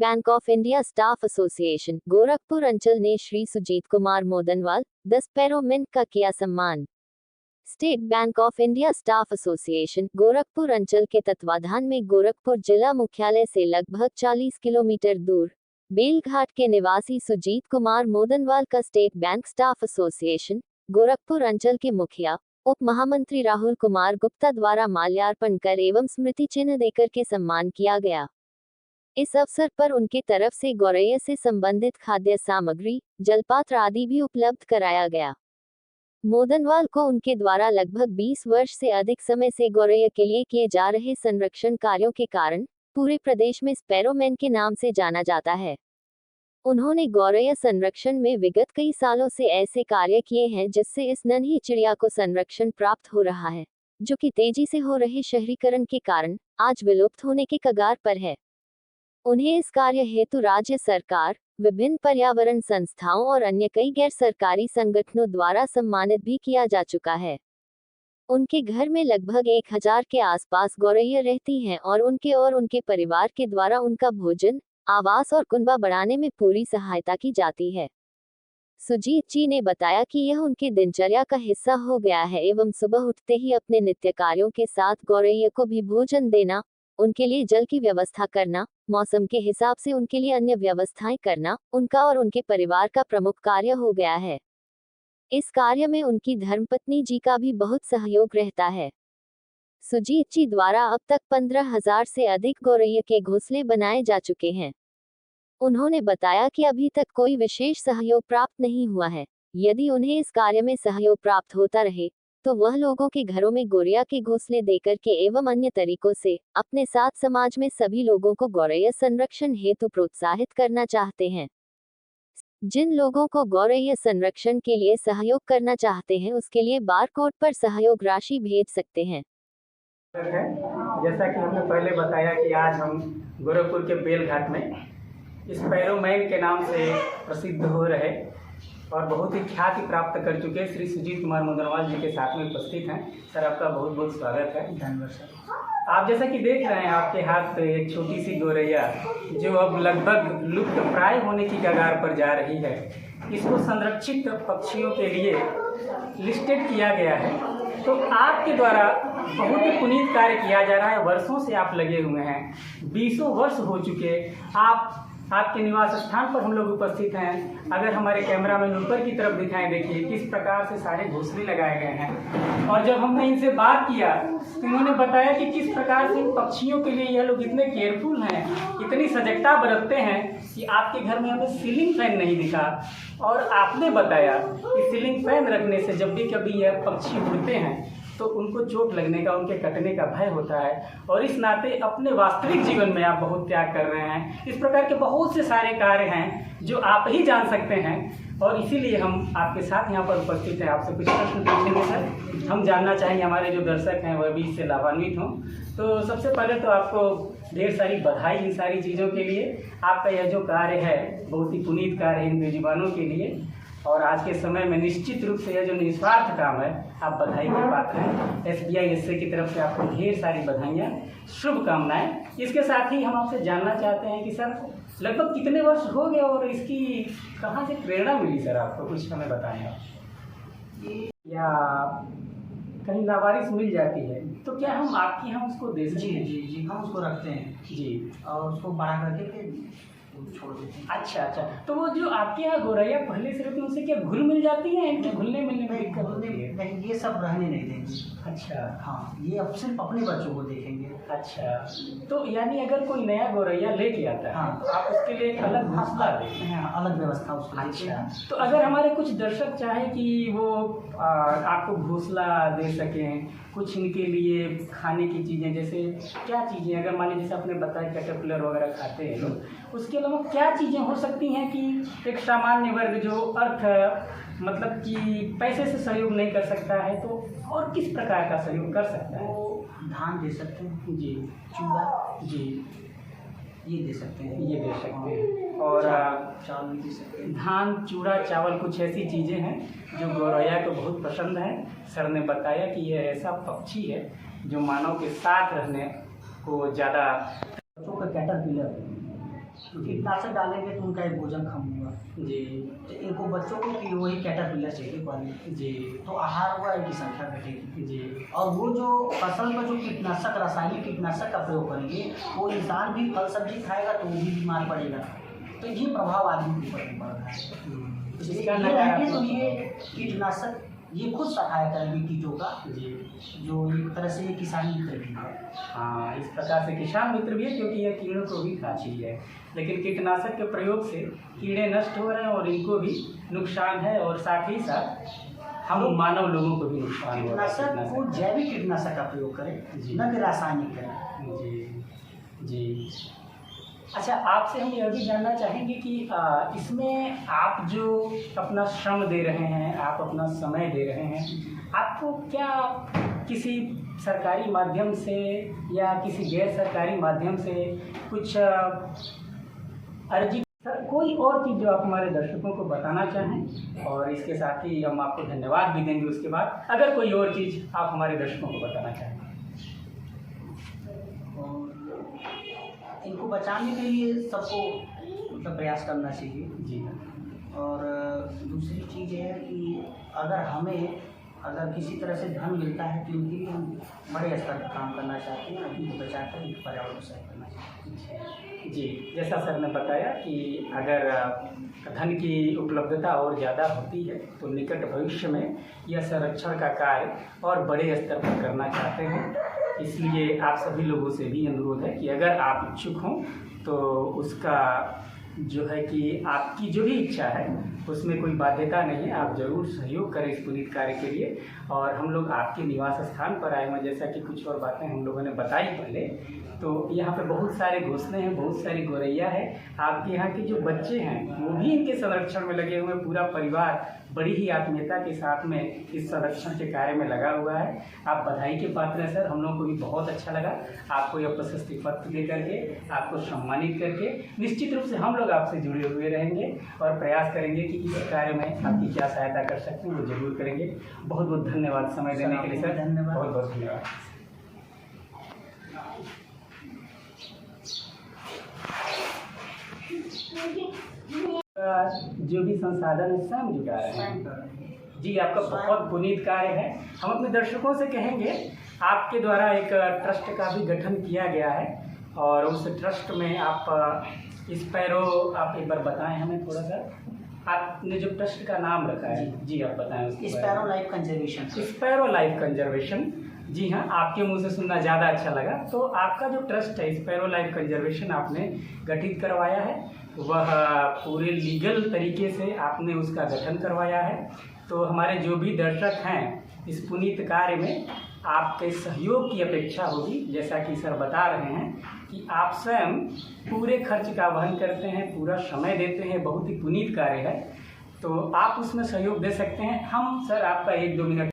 Bank of India staff association Gorakhpur अंचल ने श्री सुजीत कुमार मोदनवाल 10 पैरोमिन का किया सम्मान। State bank of India staff association Gorakhpur अंचल के तत्वाधान में गोरखपुर जिला मुख्यालय से लगभग 40 किलोमीटर दूर बेलघाट के निवासी सुजीत कुमार मोदनवाल का state bank staff association Gorakhpur अंचल के मुखिया उप महामंत्री राहुल कुमार गुप्ता द्वारा माल्यार्पण कर एवं स्मृति चिन्ह देकर के सम्मान किया गया। इस अवसर पर उनके तरफ से गौरैया से संबंधित खाद्य सामग्री, जलपात्र आदि भी उपलब्ध कराया गया। मोदनवाल को उनके द्वारा लगभग 20 वर्ष से अधिक समय से गौरैया के लिए किए जा रहे संरक्षण कार्यों के कारण पूरे प्रदेश में स्पैरोमैन के नाम से जाना जाता है। उन्होंने गौरैया संरक्षण में विगत कई सालों से ऐसे कार्य किए हैं जिससे इस नन्ही चिड़िया को संरक्षण प्राप्त हो रहा है, जो कि तेजी से हो रहे शहरीकरण के कारण आज विलुप्त होने के कगार पर है। उन्हें इस कार्य हेतु राज्य सरकार, विभिन्न पर्यावरण संस्थाओं और अन्य कई गैर सरकारी संगठनों द्वारा सम्मानित भी किया जा चुका है। उनके घर में लगभग 1000 के आसपास गौरैया रहती हैं और उनके परिवार के द्वारा उनका भोजन, आवास और कुनबा बढ़ाने में पूरी सहायता की जाती है। सुजीत जी ने बताया कि यह उनके दिनचर्या का हिस्सा हो गया है एवं सुबह उठते ही अपने नित्य कार्यों के साथ गौरैया को भी भोजन देना, उनके लिए जल की व्यवस्था करना, मौसम के हिसाब से उनके लिए अन्य व्यवस्थाएं करना उनका और उनके परिवार का प्रमुख कार्य हो गया है। इस कार्य में उनकी धर्मपत्नी जी का भी बहुत सहयोग रहता है। सुजीत जी द्वारा अब तक 15,000 से अधिक गौरैया के घोंसले बनाए जा चुके हैं। उन्होंने बताया कि अभी तक कोई विशेष सहयोग प्राप्त नहीं हुआ है। यदि उन्हें इस कार्य में सहयोग प्राप्त होता रहे तो वह लोगों के घरों में गौरैया के घोंसले देकर के एवं अन्य तरीकों से अपने साथ समाज में सभी लोगों को गौरैया संरक्षण हेतु प्रोत्साहित करना चाहते हैं। जिन लोगों को गौरैया संरक्षण के लिए सहयोग करना चाहते हैं उसके लिए बारकोड पर सहयोग राशि भेज सकते हैं। जैसा कि हमने पहले बताया कि आज हम गोरखपुर के बेलघाट में स्पैरोमैन के नाम से प्रसिद्ध हो रहे और बहुत ही ख्याति प्राप्त कर चुके श्री सुजीत कुमार मोदनवाल जी के साथ में उपस्थित हैं। सर, आपका बहुत बहुत स्वागत है। धन्यवाद सर। आप जैसा कि देख रहे हैं आपके हाथ पे एक छोटी सी गौरैया जो अब लगभग लुप्त प्राय होने की कगार पर जा रही है, इसको संरक्षित पक्षियों के लिए लिस्टेड किया गया है। तो आपके द्वारा बहुत ही पुनीत कार्य किया जा रहा है। वर्षों से आप लगे हुए हैं, 20 वर्ष हो चुके। आपके निवास स्थान पर हम लोग उपस्थित हैं। अगर हमारे कैमरा मैन ऊपर की तरफ दिखाएं, देखिए किस प्रकार से सारे घोंसले लगाए गए हैं। और जब हमने इनसे बात किया तो इन्होंने बताया कि किस प्रकार से पक्षियों के लिए यह लोग इतने केयरफुल हैं, इतनी सजगता बरतते हैं कि आपके घर में हमें सीलिंग फैन नहीं दिखा। और आपने बताया कि सीलिंग फैन रखने से जब भी कभी यह पक्षी उड़ते हैं तो उनको चोट लगने का, उनके कटने का भय होता है। और इस नाते अपने वास्तविक जीवन में आप बहुत त्याग कर रहे हैं। इस प्रकार के बहुत से सारे कार्य हैं जो आप ही जान सकते हैं और इसीलिए हम आपके साथ यहाँ पर उपस्थित हैं। आपसे कुछ प्रश्न पूछेंगे सर। हम जानना चाहेंगे, हमारे जो दर्शक हैं वह भी इससे लाभान्वित हों। तो सबसे पहले तो आपको ढेर सारी बधाई इन सारी चीज़ों के लिए। आपका यह जो कार्य है बहुत ही पुनीत कार्य है इन बेजुबानों के लिए और आज के समय में निश्चित रूप से यह जो निस्वार्थ काम है, आप बधाई के पात्र हैं। SBI की तरफ से आपको ढेर सारी बधाइयाँ, शुभकामनाएं। इसके साथ ही हम आपसे जानना चाहते हैं कि सर लगभग कितने वर्ष हो गए और इसकी कहाँ से प्रेरणा मिली सर आपको, कुछ हमें बताएं आप। या कहीं लावारिस मिल जाती है तो क्या हम आपके यहाँ उसको दे सकते हैं? जी हम उसको रखते हैं जी, और उसको बड़ा करके फिर छोड़ देते हैं। अच्छा। तो वो जो आपके यहाँ गौरैया पहले से रहती है उनसे क्या घुल मिल जाती है? इनके घुलने मिलने में दिक्कत होती है? नहीं, ये सब रहने नहीं देंगे। अच्छा, हाँ, ये अब सिर्फ अपने बच्चों को देखेंगे। अच्छा। तो यानी अगर कोई नया गौरैया लेके आता है हाँ, तो आप उसके लिए एक अलग घोंसला देते हैं? हाँ, अलग व्यवस्था उसको देते हैं। तो अगर हमारे कुछ दर्शक चाहें कि वो आपको घोंसला दे सकें, कुछ इनके लिए खाने की चीज़ें, जैसे क्या चीज़ें, अगर मान लीजिए जैसे आपने बताया कैटरपिलर वगैरह खाते हैं लोग, उसके अलावा क्या चीज़ें हो सकती हैं कि एक सामान्य वर्ग जो मतलब कि पैसे से सहयोग नहीं कर सकता है तो और किस प्रकार का सहयोग कर सकता है? वो धान दे सकते हैं जी, चूड़ा जी, ये दे सकते हैं, ये दे सकते हैं। और चावल भी दे सकते हैं। धान, चूड़ा, चावल कुछ ऐसी चीज़ें हैं जो गौरैया को बहुत पसंद है। सर ने बताया कि यह ऐसा पक्षी है जो मानव के साथ रहने को ज़्यादा। बच्चों का कैटरपिलर कीटनाशक डालेंगे तो उनका एक भोजन कम हुआ। जी तो इनको बच्चों को कि वही कैटरपिलर चाहिए पानी, जी तो आहार हुआ इनकी संख्या घटेगी। जी और वो जो फसल में जो कीटनाशक रासायनिक कीटनाशक का प्रयोग करेंगे, वो इंसान भी फल सब्जी खाएगा तो वो भी बीमार पड़ेगा। तो ये प्रभाव आदमी के ऊपर भी पड़ रहा है। इसलिए इसका ये रहेंगे तो नकारात्मक ये कीटनाशक ये खुद सहायता करेंगे कीटों का, जी जो एक तरह से ये किसान मित्र भी है। हाँ, इस प्रकार से किसान मित्र भी है क्योंकि यह कीड़ों को भी खाती है, लेकिन कीटनाशक के प्रयोग से कीड़े नष्ट हो रहे हैं और इनको भी नुकसान है और साथ ही साथ हम मानव लोगों को भी नुकसान हो रहा है। कीटनाशक को जैविक कीटनाशक का प्रयोग करें, जी। न कि रासायनिक करें। जी जी। अच्छा, आपसे हम यह भी जानना चाहेंगे कि इसमें आप जो अपना श्रम दे रहे हैं, आप अपना समय दे रहे हैं, आपको क्या किसी सरकारी माध्यम से या किसी गैर सरकारी माध्यम से कुछ अर्जी कोई और चीज़ जो आप हमारे दर्शकों को बताना चाहें, और इसके साथ ही हम आपको धन्यवाद भी देंगे उसके बाद, अगर कोई और चीज़ आप हमारे दर्शकों को बताना चाहें। और इनको बचाने के लिए सबको मतलब प्रयास करना चाहिए। जी और दूसरी चीज़ ये है कि अगर किसी तरह से धन मिलता है तो इनके लिए हम बड़े स्तर पर काम करना चाहते हैं, इनको बचाकर इनको पर्यावरण को सही करना चाहते हैं। जी, जैसा सर ने बताया कि अगर धन की उपलब्धता और ज़्यादा होती है तो निकट भविष्य में यह संरक्षण का कार्य और बड़े स्तर पर करना चाहते हैं। इसलिए आप सभी लोगों से भी अनुरोध है कि अगर आप इच्छुक हों तो उसका जो है कि आपकी जो भी इच्छा है उसमें कोई बाध्यता नहीं है, आप ज़रूर सहयोग करें इस पुनीत कार्य के लिए। और हम लोग आपके निवास स्थान पर आए हैं, जैसा कि कुछ और बातें हम लोगों ने बताई पहले, तो यहाँ पे बहुत सारे घोंसले हैं, बहुत सारी गौरैया है। आपके यहाँ के जो बच्चे हैं वो भी इनके संरक्षण में लगे हुए हैं, पूरा परिवार बड़ी ही आत्मीयता के साथ में इस संरक्षण के कार्य में लगा हुआ है। आप बधाई के पात्र हैं सर, हम लोगों को भी बहुत अच्छा लगा आपको यह प्रशस्ति पत्र दे करके, आपको सम्मानित करके। निश्चित रूप से हम लोग आपसे जुड़े हुए रहेंगे और प्रयास करेंगे कि इस कार्य में आपकी क्या सहायता कर सकते हैं वो जरूर करेंगे। बहुत बहुत धन्यवाद समय देने के लिए सर, धन्यवाद। बहुत बहुत धन्यवाद। जो भी संसाधन है स्वयं जुटा रहे हैं। जी, आपका बहुत पुनीत कार्य है। हम अपने दर्शकों से कहेंगे आपके द्वारा एक ट्रस्ट का भी गठन किया गया है और उस ट्रस्ट में आप स्पैरो, आप एक बार बताएं हमें थोड़ा सा, आपने जो ट्रस्ट का नाम रखा है। जी आप बताएं उसके बारे में। Sparrow life conservation. Sparrow life conservation, जी हाँ, आपके मुंह से सुनना ज़्यादा अच्छा लगा। तो आपका जो ट्रस्ट है स्पैरो लाइफ कंजर्वेशन आपने गठित करवाया है, वह पूरे लीगल तरीके से आपने उसका गठन करवाया है। तो हमारे जो भी दर्शक हैं इस पुनीत कार्य में आपके सहयोग की अपेक्षा होगी, जैसा कि सर बता रहे हैं कि आप स्वयं पूरे खर्च का वहन करते हैं, पूरा समय देते हैं, बहुत ही पुनीत कार्य है। तो आप उसमें सहयोग दे सकते हैं। हम सर आपका 1-2 मिनट